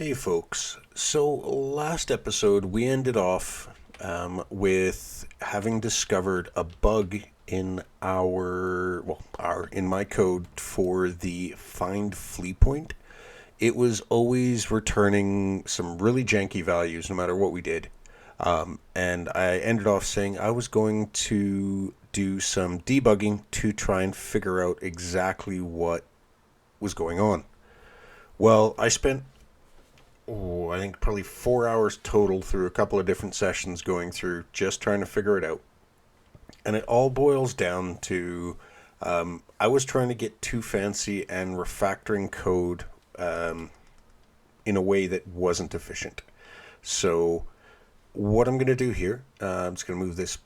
Hey folks, so last episode we ended off with having discovered a bug in in my code for the find flee point. It was always returning some really janky values no matter what we did. And I ended off saying I was going to do some debugging to try and figure out exactly what was going on. Well, I spent I think probably 4 hours total through a couple of different sessions going through just trying to figure it out. And it all boils down to I was trying to get too fancy and refactoring code in a way that wasn't efficient. So, what I'm going to do here, I'm just going to move this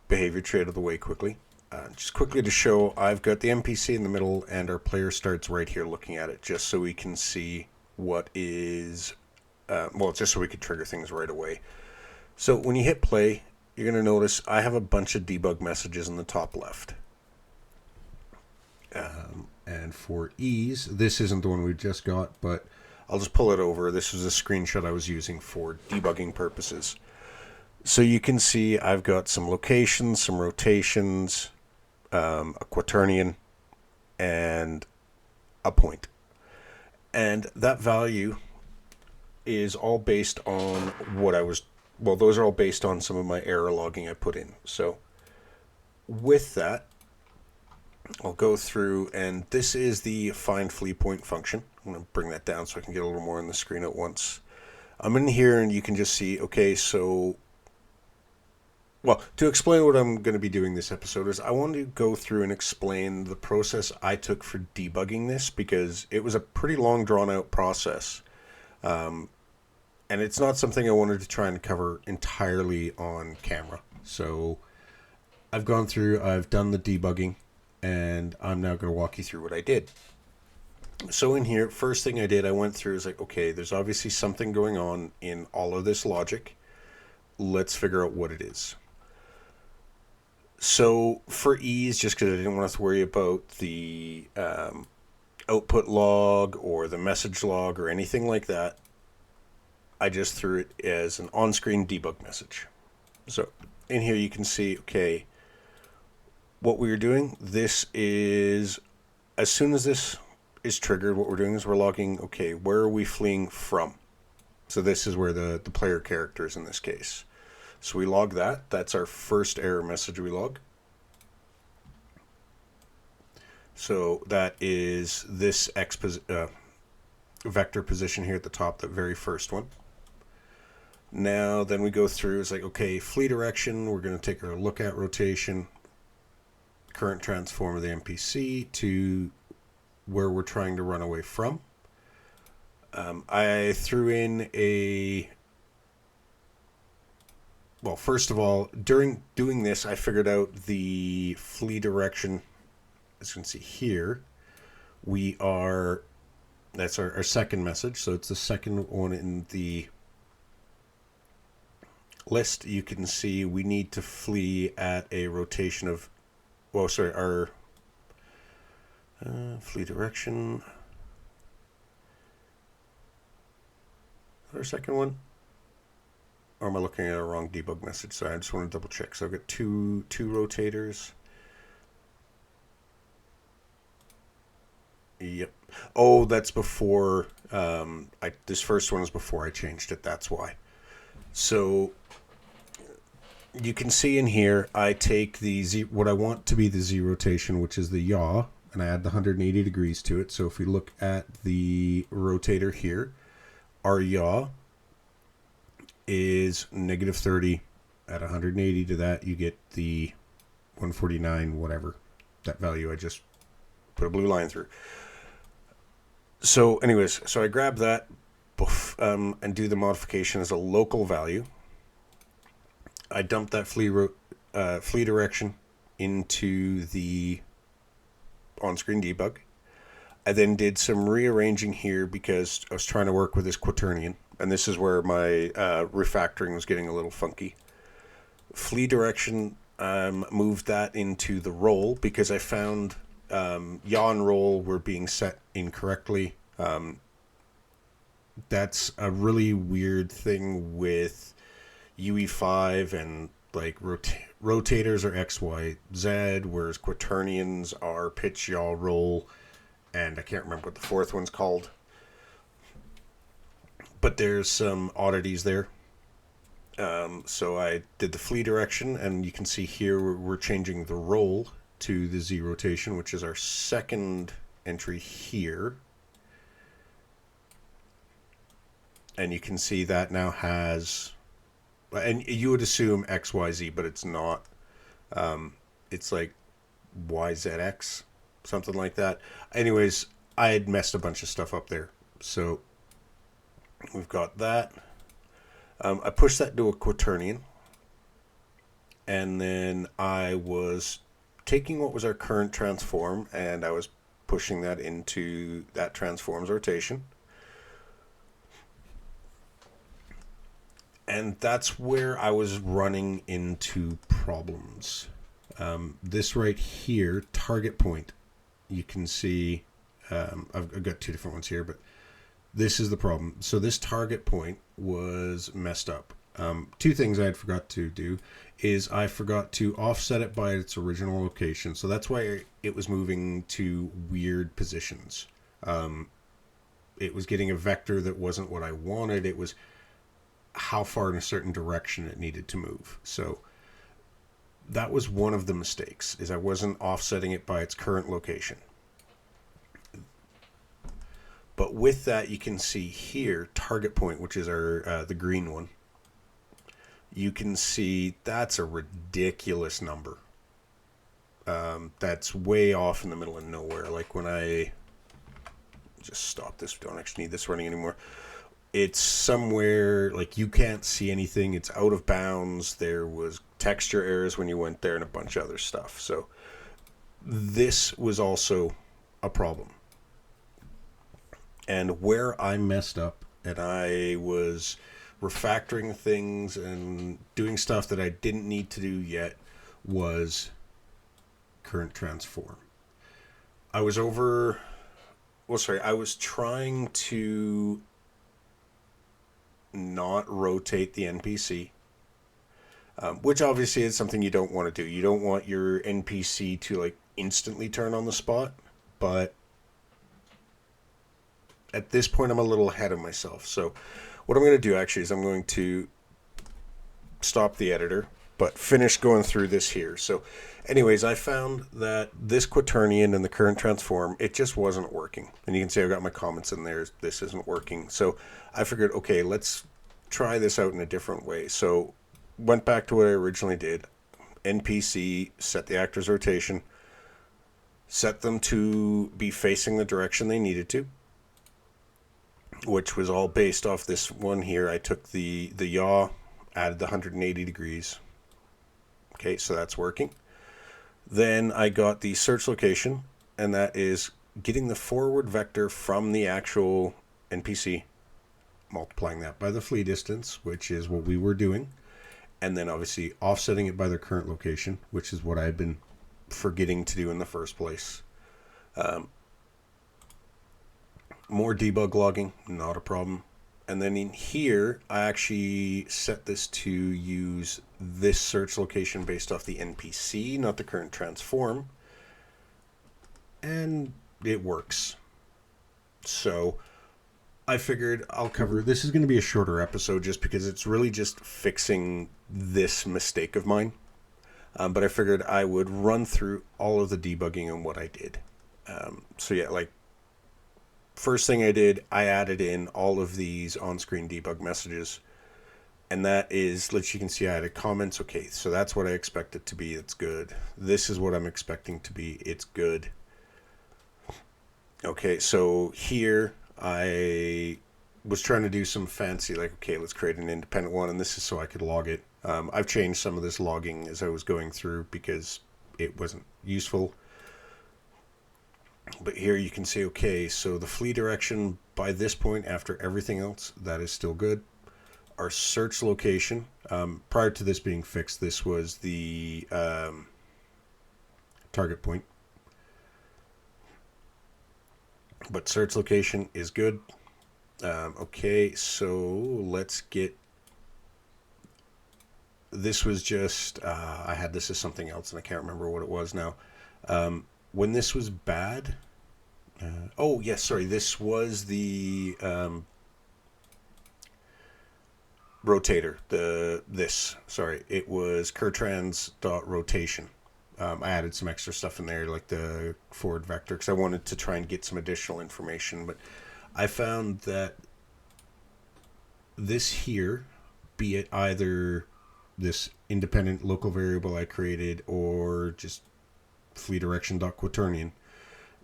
behavior tree out of the way quickly. Just quickly to show, I've got the NPC in the middle and our player starts right here looking at it just so we can see what is just so we could trigger things right away. So when you hit play, you're going to notice I have a bunch of debug messages in the top left. And for ease, this isn't the one we just got, but I'll just pull it over. This was a screenshot I was using for debugging purposes. So you can see I've got some locations, some rotations, a quaternion, and a point. And that value is all based on those are all based on some of my error logging I put in. So with that, I'll go through, and this is the find flee point function. I'm going to bring that down so I can get a little more on the screen at once. I'm in here and you can just see, okay, so, to explain what I'm going to be doing this episode is I want to go through and explain the process I took for debugging this because it was a pretty long drawn out process. And it's not something I wanted to try and cover entirely on camera. So I've gone through, I've done the debugging, and I'm now going to walk you through what I did. So in here, first thing I did, I went through is like, okay, there's obviously something going on in all of this logic. Let's figure out what it is. So for ease, just because I didn't want to worry about the output log or the message log or anything like that, I just threw it as an on-screen debug message. So in here you can see, okay, what we were doing, this is, as soon as this is triggered, what we're doing is we're logging, okay, where are we fleeing from? So this is where the player character is in this case. So we log that. That's our first error message we log. So that is this vector position here at the top, the very first one. Now, then we go through, it's like, okay, flee direction, we're going to take a look at rotation, current transform of the NPC to where we're trying to run away from. I threw in first of all, during doing this, I figured out the flee direction. As you can see here, that's our second message, so it's the second one in the list. You can see we need to flee at a rotation of, our flee direction. Our second one, or am I looking at a wrong debug message? Sorry, I just want to double check. So I've got two rotators. Yep. Oh, that's before. This first one is before I changed it. That's why. So you can see in here, I take what I want to be the Z rotation, which is the yaw, and I add the 180 degrees to it. So if we look at the rotator here, our yaw is negative 30. At 180 to that, you get the 149, whatever, that value I just put a blue line through. So anyways, so I grab that and do the modification as a local value. I dump that flee direction into the on-screen debug. I then did some rearranging here because I was trying to work with this quaternion, and this is where my refactoring was getting a little funky. Flee direction, moved that into the roll because I found yaw and roll were being set incorrectly. That's a really weird thing with UE5 and like rotators are X, Y, Z, whereas quaternions are pitch, yaw, roll, and I can't remember what the fourth one's called. But there's some oddities there. So I did the flee direction, and you can see here we're changing the roll to the Z rotation, which is our second entry here. And you can see that now has, and you would assume XYZ, but it's not. It's like YZX, something like that. Anyways, I had messed a bunch of stuff up there. So we've got that. I pushed that to a quaternion. And then I was taking what was our current transform and I was pushing that into that transform's rotation. And that's where I was running into problems. This right here, target point, you can see, I've got two different ones here, but this is the problem. So this target point was messed up. Two things I had forgot to do is I forgot to offset it by its original location. So that's why it was moving to weird positions. It was getting a vector that wasn't what I wanted. It was how far in a certain direction it needed to move. So that was one of the mistakes, is I wasn't offsetting it by its current location. But with that, you can see here, target point, which is our the green one. You can see that's a ridiculous number. That's way off in the middle of nowhere. Like when I just stop this, don't actually need this running anymore. It's somewhere like you can't see anything. It's out of bounds. There was texture errors when you went there and a bunch of other stuff. So this was also a problem. And where I messed up, and I was refactoring things and doing stuff that I didn't need to do yet, was current transform. I was trying to not rotate the NPC, which obviously is something you don't want to do. You don't want your NPC to like instantly turn on the spot, but at this point I'm a little ahead of myself. So what I'm going to do actually is I'm going to stop the editor, but finish going through this here. So anyways, I found that this quaternion and the current transform, it just wasn't working. And you can see I've got my comments in there. This isn't working. So I figured, okay, let's try this out in a different way. So went back to what I originally did. NPC, set the actor's rotation, set them to be facing the direction they needed to, which was all based off this one here. I took the yaw, added the 180 degrees. Okay, so that's working. Then I got the search location, and that is getting the forward vector from the actual NPC, multiplying that by the flee distance, which is what we were doing, and then obviously offsetting it by their current location, which is what I had been forgetting to do in the first place. More debug logging, not a problem. And then in here, I actually set this to use this search location based off the NPC, not the current transform. And it works. So I figured I'll cover, this is going to be a shorter episode just because it's really just fixing this mistake of mine. But I figured I would run through all of the debugging and what I did. So yeah, like, first thing I did, I added in all of these on-screen debug messages. And that is, as you can see, I added comments. Okay, so that's what I expect it to be. It's good. This is what I'm expecting to be. It's good. Okay, so here I was trying to do some fancy, like, okay, let's create an independent one. And this is so I could log it. I've changed some of this logging as I was going through because it wasn't useful. But here you can see, okay, so the flee direction by this point, after everything else, that is still good. Our search location, prior to this being fixed, this was the target point. But search location is good. Okay, so let's get... This was just... I had this as something else, and I can't remember what it was now. When this was bad... oh, yes, sorry. This was the rotator. Sorry. It was Kertrans.rotation. I added some extra stuff in there, like the forward vector, because I wanted to try and get some additional information. But I found that this here, be it either this independent local variable I created or just flee direction.quaternion,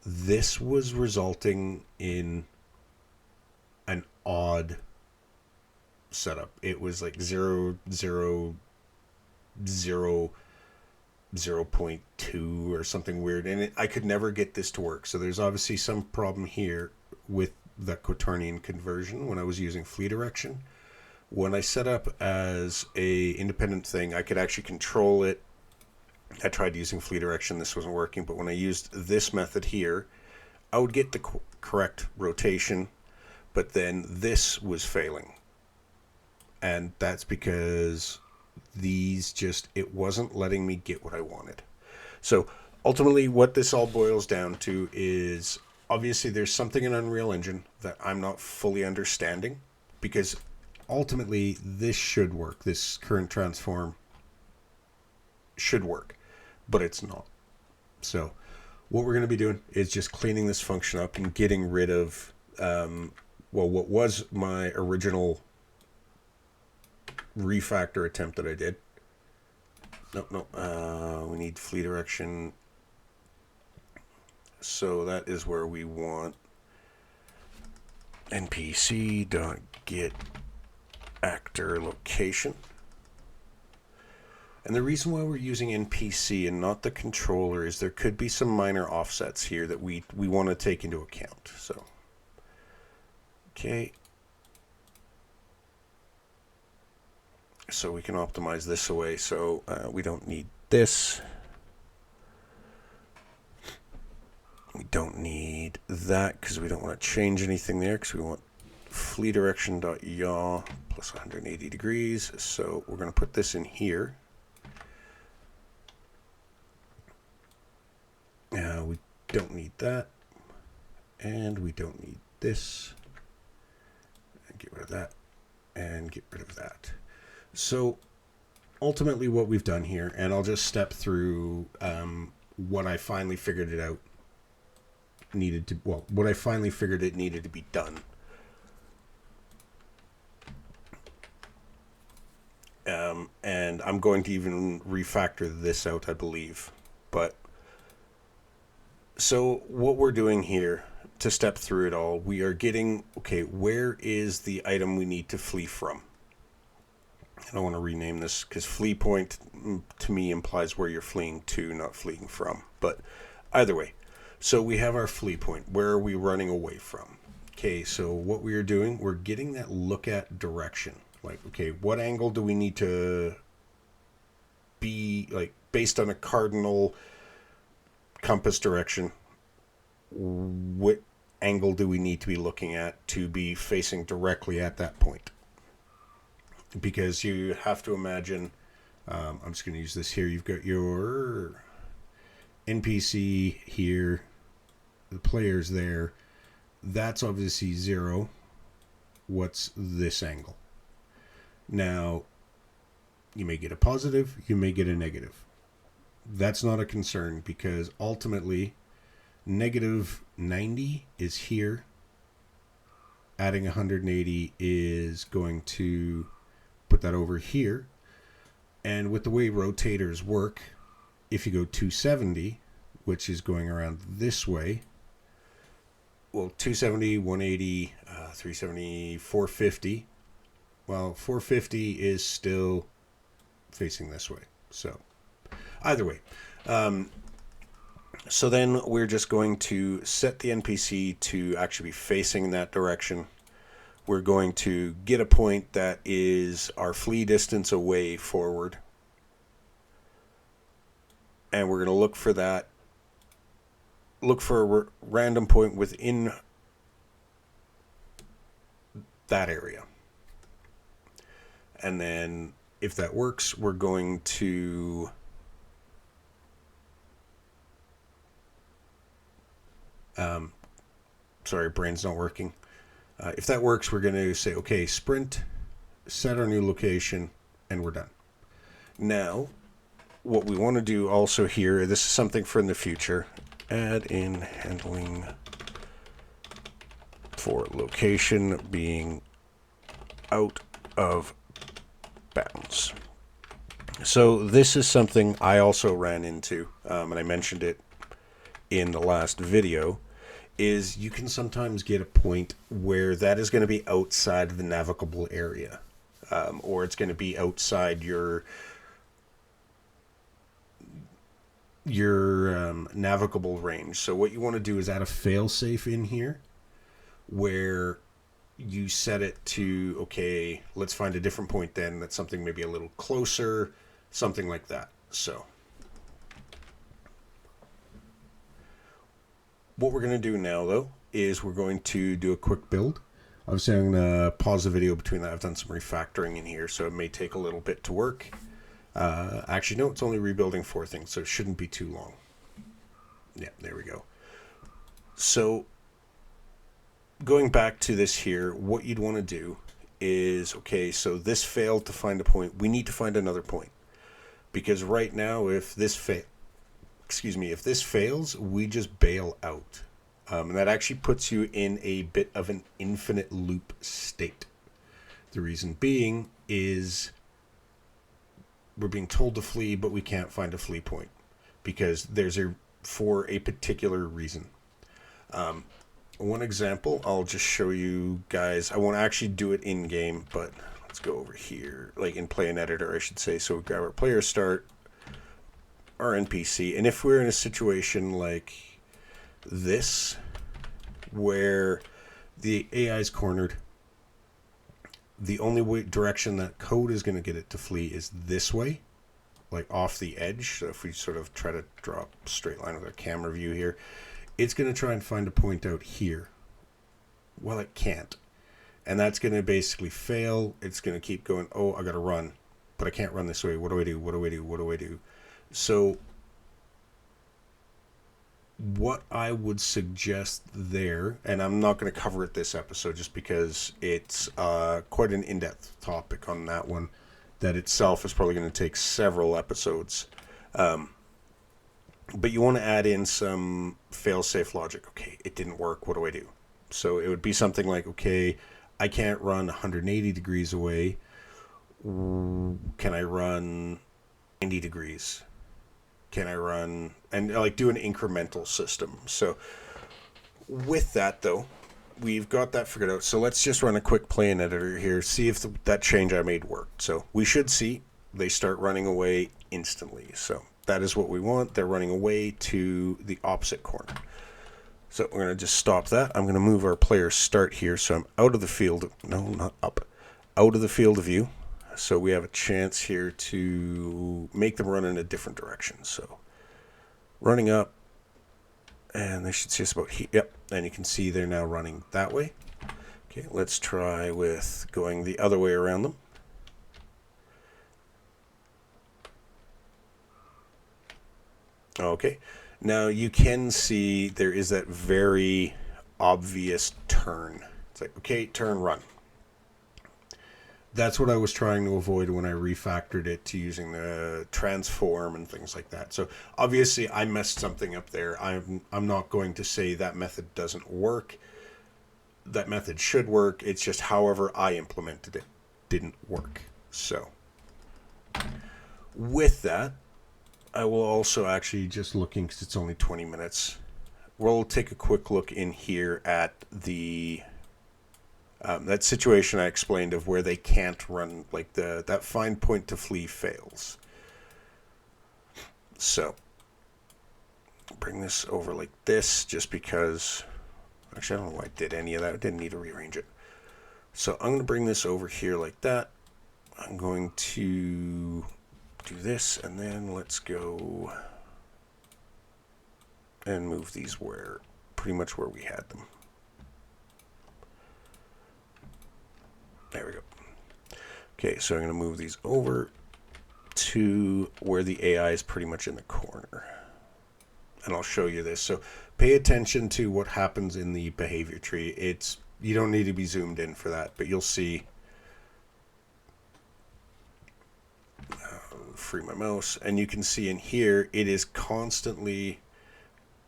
this was resulting in an odd setup. It was like 0.2 or something weird, and I could never get this to work. So there's obviously some problem here with the quaternion conversion when I was using flee direction. When I set up as a independent thing, I could actually control it. I tried using flee direction, this wasn't working, but when I used this method here, I would get the correct rotation, but then this was failing. And that's because it wasn't letting me get what I wanted. So ultimately what this all boils down to is, obviously there's something in Unreal Engine that I'm not fully understanding, because ultimately this should work. This current transform should work, but it's not. So what we're going to be doing is just cleaning this function up and getting rid of, what was my original refactor attempt that I did. No, we need flee direction. So that is where we want npc.get actor location. And the reason why we're using NPC and not the controller is there could be some minor offsets here that we want to take into account. So, okay. So we can optimize this away. So we don't need this. We don't need that because we don't want to change anything there, because we want flee direction.yaw plus 180 degrees. So we're going to put this in here. We don't need that, and we don't need this, and get rid of that, and get rid of that. So ultimately what we've done here, and I'll just step through what I finally figured it needed to be done. And I'm going to even refactor this out, I believe. But so what we're doing here, to step through it all, we are getting, okay, where is the item we need to flee from? And I want to rename this because flee point to me implies where you're fleeing to, not fleeing from. But either way, so we have our flee point. Where are we running away from? Okay, so what we are doing, we're getting that look at direction. Like, okay, what angle do we need to be, like, based on a cardinal compass direction, what angle do we need to be looking at to be facing directly at that point? Because you have to imagine, I'm just going to use this here. You've got your NPC here, the player's there. That's obviously 0. What's this angle? Now, you may get a positive, you may get a negative. That's not a concern, because ultimately negative 90 is here. Adding 180 is going to put that over here. And with the way rotators work, if you go 270, which is going around this way, well, 270, 180, 370, 450. Well, 450 is still facing this way. So either way, so then we're just going to set the NPC to actually be facing in that direction. We're going to get a point that is our flee distance away forward. And we're going to look for that. Look for a random point within that area. And then if that works, we're going to sorry, brain's not working. If that works, we're going to say, okay, sprint, set our new location, and we're done. Now, what we want to do also here, this is something for in the future, add in handling for location being out of bounds. So this is something I also ran into, and I mentioned it in the last video, is you can sometimes get a point where that is going to be outside of the navigable area, or it's going to be outside your navigable range. So what you want to do is add a failsafe in here where you set it to, okay, let's find a different point then that's something maybe a little closer, something like that. So what we're going to do now, though, is we're going to do a quick build. Obviously, I'm going to pause the video between that. I've done some refactoring in here, so it may take a little bit to work. Actually, no, it's only rebuilding 4 things, so it shouldn't be too long. Yeah, there we go. So going back to this here, what you'd want to do is, okay, so this failed to find a point. We need to find another point. Because right now, if this fails, we just bail out. And that actually puts you in a bit of an infinite loop state. The reason being is we're being told to flee, but we can't find a flee point because for a particular reason. One example, I'll just show you guys. I won't actually do it in game, but let's go over here, like in play and editor, I should say. So we grab our player start, our NPC, and if we're in a situation like this, where the AI is cornered, the only direction that code is going to get it to flee is this way, like off the edge. So if we sort of try to draw a straight line with our camera view here, it's going to try and find a point out here. Well, it can't. And that's going to basically fail. It's going to keep going, oh, I got to run, but I can't run this way. What do I do? What do I do? What do I do? So what I would suggest there, and I'm not going to cover it this episode just because it's quite an in-depth topic on that one, that itself is probably going to take several episodes. But you want to add in some fail-safe logic. Okay, it didn't work. What do I do? So it would be something like, okay, I can't run 180 degrees away. Can I run 90 degrees? Can I run, and like do an incremental system. So with that though, we've got that figured out. So let's just run a quick play in editor here, see if that change I made worked. So we should see they start running away instantly. So that is what we want. They're running away to the opposite corner. So we're going to just stop that. I'm going to move our player start here. So I'm out of the field. No, not up. Out of the field of view. So we have a chance here to make them run in a different direction. So running up, and they should see us about here. Yep, and you can see they're now running that way. Okay, let's try with going the other way around them. Okay, now you can see there is that very obvious turn. It's like, okay, turn, run. That's what I was trying to avoid when I refactored it to using the transform and things like that. So obviously I messed something up there. I'm not going to say that method doesn't work. That method should work. It's just however I implemented it didn't work. So with that, I will also actually, just looking because it's only 20 minutes, we'll take a quick look in here at the that situation I explained of where they can't run, like that find point to flee fails. So bring this over like this, just because, actually I don't know why I did any of that. I didn't need to rearrange it. So I'm going to bring this over here like that. I'm going to do this, and then let's go and move these pretty much where we had them. There we go. Okay, so I'm going to move these over to where the AI is pretty much in the corner. And I'll show you this. So pay attention to what happens in the behavior tree. You don't need to be zoomed in for that, but you'll see. Free my mouse, and you can see in here it is constantly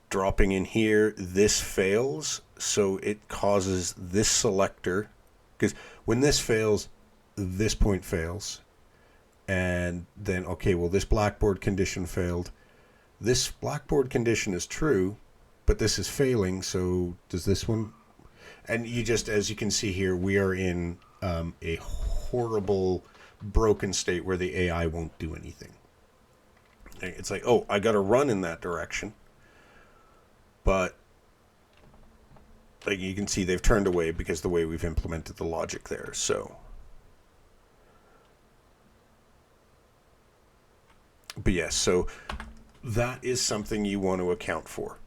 dropping in here. This fails, so it causes this selector, because when this fails, this point fails, and then okay, well, this blackboard condition failed. This blackboard condition is true, but this is failing, so does this one? And you just, as you can see here, we are in a horrible broken state where the AI won't do anything. It's like, oh, I got to run in that direction, but like you can see, they've turned away because the way we've implemented the logic there. So, but yes, so that is something you want to account for.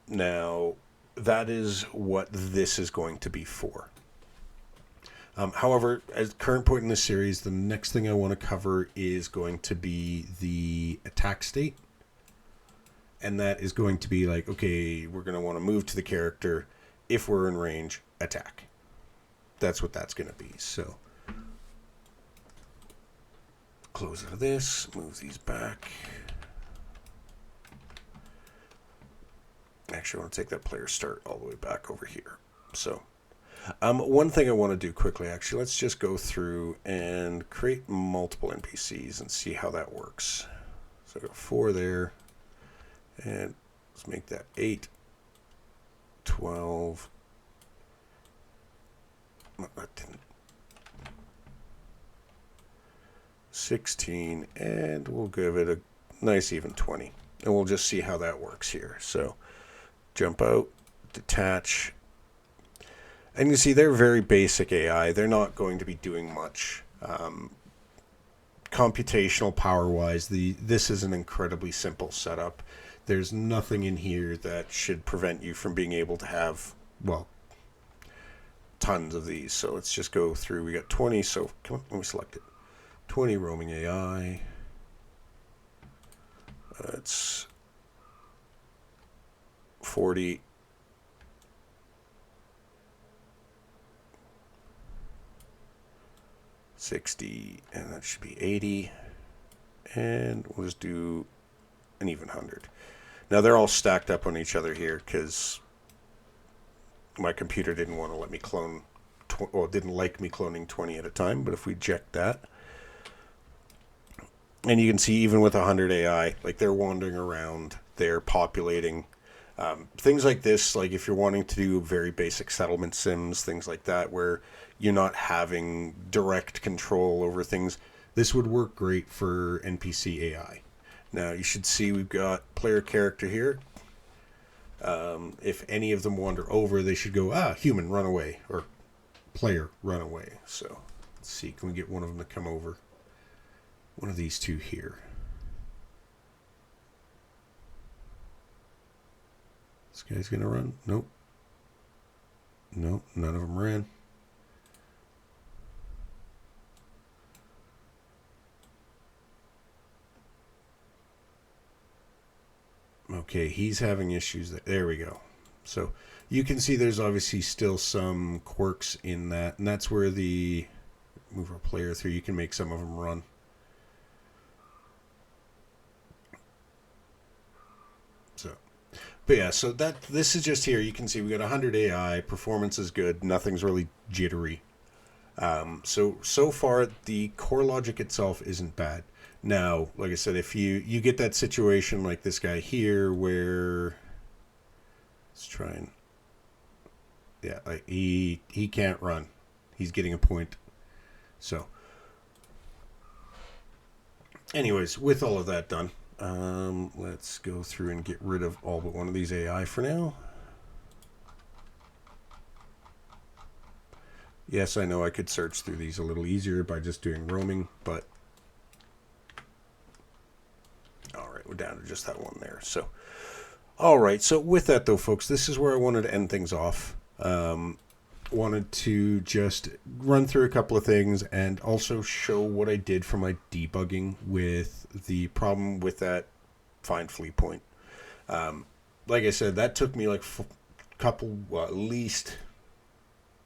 Now, that is what this is going to be for. However, at the current point in the series, the next thing I want to cover is going to be the attack state. And that is going to be like, okay, we're going to want to move to the character. If we're in range, attack. That's what that's going to be. So, close out of this, move these back. Actually, I want to take that player start all the way back over here. So, one thing I want to do quickly, actually, let's just go through and create multiple NPCs and see how that works. So I got 4 there, and let's make that 8, 12. No, that didn't. 16, and we'll give it a nice even 20. And we'll just see how that works here. So jump out, detach. And you see, they're very basic AI. They're not going to be doing much. Computational power-wise, this is an incredibly simple setup. There's nothing in here that should prevent you from being able to have, well, tons of these. So let's just go through. We got 20, so come on, let me select it. 20 roaming AI. That's 40. 60, and that should be 80, and we'll just do an even 100. Now they're all stacked up on each other here because my computer didn't want to let me clone, didn't like me cloning 20 at a time. But if we eject that, and you can see even with 100 AI, like they're wandering around, they're populating. Things like this, like if you're wanting to do very basic settlement sims, things like that, where you're not having direct control over things, this would work great for NPC AI. Now, you should see we've got player character here. If any of them wander over, they should go, human, run away, or player, run away. So, let's see, can we get one of them to come over? One of these two here. This guy's gonna run? Nope. Nope, none of them ran. Okay, he's having issues. There we go. So you can see there's obviously still some quirks in that, and that's where the move our player through, you can make some of them run. So, but yeah, so this is just here. You can see we got 100 AI. Performance is good. Nothing's really jittery. So far, the core logic itself isn't bad. Now, like I said, if you get that situation like this guy here where, let's try and, yeah, like he can't run. He's getting a point. So, anyways, with all of that done, let's go through and get rid of all but one of these AI for now. Yes, I know I could search through these a little easier by just doing roaming, but all right, we're down to just that one there. So, all right, so with that though, folks, this is where I wanted to end things off. wanted to just run through a couple of things and also show what I did for my debugging with the problem with that find flee point. Like I said, that took me like at least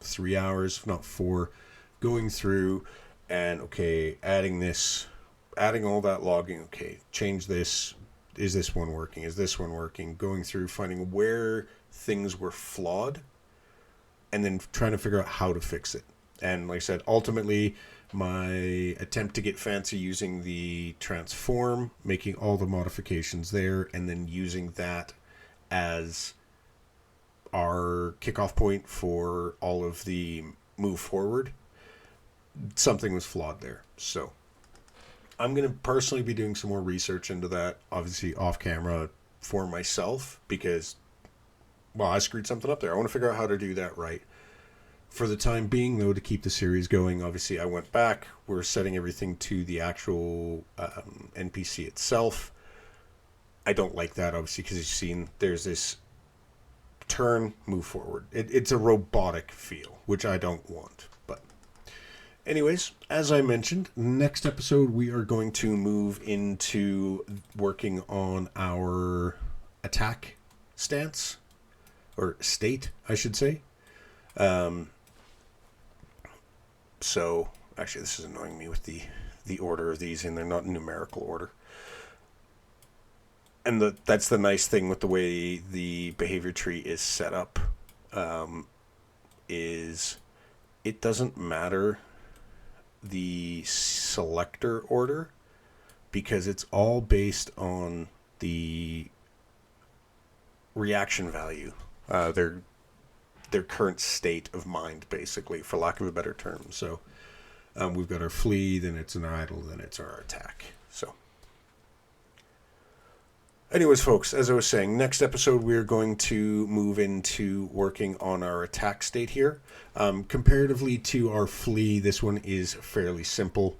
3 hours, if not 4, going through and adding all that logging. Okay, change this. Is this one working? Is this one working? Going through, finding where things were flawed, and then trying to figure out how to fix it. And like I said, ultimately, my attempt to get fancy using the transform, making all the modifications there, and then using that as our kickoff point for all of the move forward, something was flawed there. So I'm going to personally be doing some more research into that, obviously off camera for myself, because, well, I screwed something up there. I want to figure out how to do that right. For the time being, though, to keep the series going, obviously I went back. We're setting everything to the actual NPC itself. I don't like that, obviously, because you've seen there's this turn, move forward. It's a robotic feel, which I don't want. But anyways, as I mentioned, next episode we are going to move into working on our attack stance, or state, I should say. So, actually, this is annoying me with the order of these, and they're not in numerical order. And that's the nice thing with the way the behavior tree is set up, is it doesn't matter the selector order, because it's all based on the reaction value, their current state of mind, basically, for lack of a better term. So we've got our flee, then it's an idle, then it's our attack. So anyways, folks, as I was saying, next episode we're going to move into working on our attack state here. Comparatively to our flee, this one is fairly simple.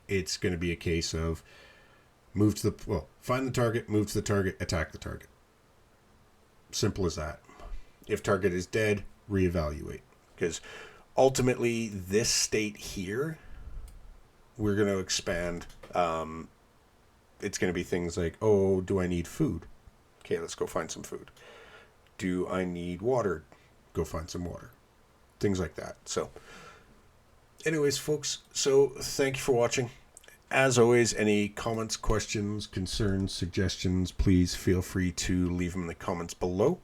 It's going to be a case of find the target, move to the target, attack the target. Simple as that. If target is dead, reevaluate. Because ultimately, this state here, we're going to expand. It's going to be things like, oh, do I need food? Okay, let's go find some food. Do I need water? Go find some water. Things like that. So, anyways, folks, so thank you for watching. As always, any comments, questions, concerns, suggestions, please feel free to leave them in the comments below.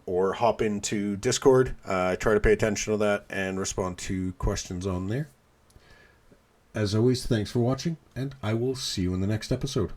Or hop into Discord. I try to pay attention to that and respond to questions on there. As always, thanks for watching, and I will see you in the next episode.